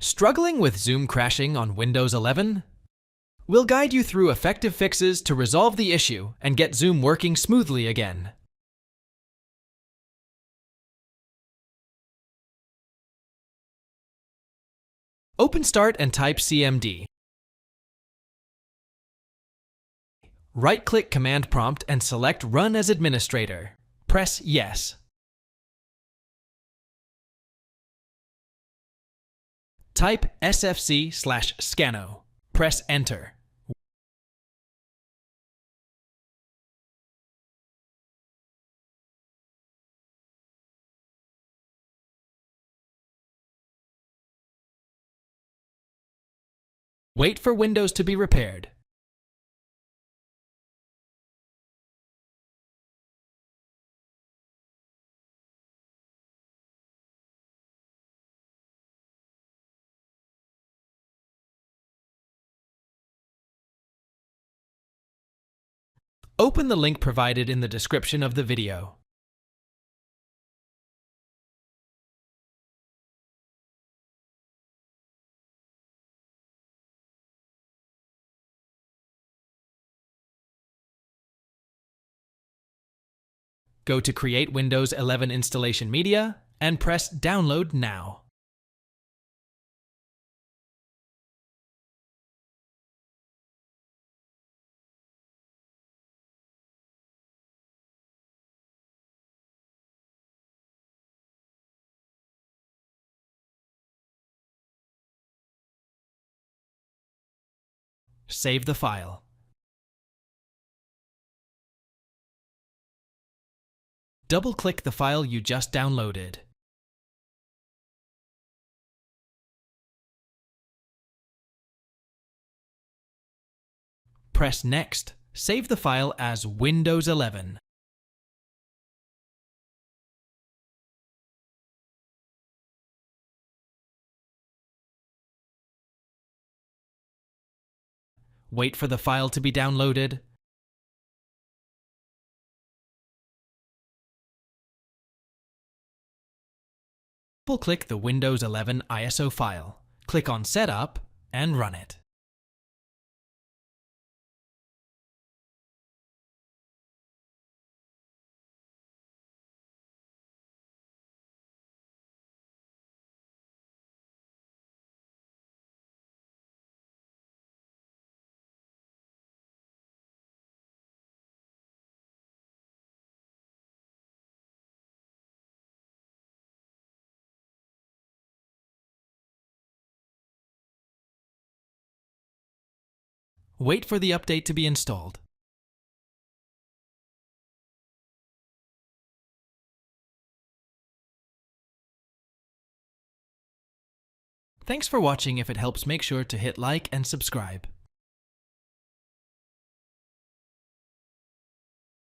Struggling with Zoom crashing on Windows 11? We'll guide you through effective fixes to resolve the issue and get Zoom working smoothly again. Open Start and type CMD. Right-click Command Prompt and select Run as Administrator. Press Yes. Type SFC/Scano. Press Enter. Wait for Windows to be repaired. Open the link provided in the description of the video. Go to Create Windows 11 Installation Media and press Download Now. Save the file. Double-click the file you just downloaded. Press Next. Save the file as Windows 11. Wait for the file to be downloaded. Double-click the Windows 11 ISO file. Click on Setup and run it. Wait for the update to be installed. Thanks for watching. If it helps, make sure to hit like and subscribe.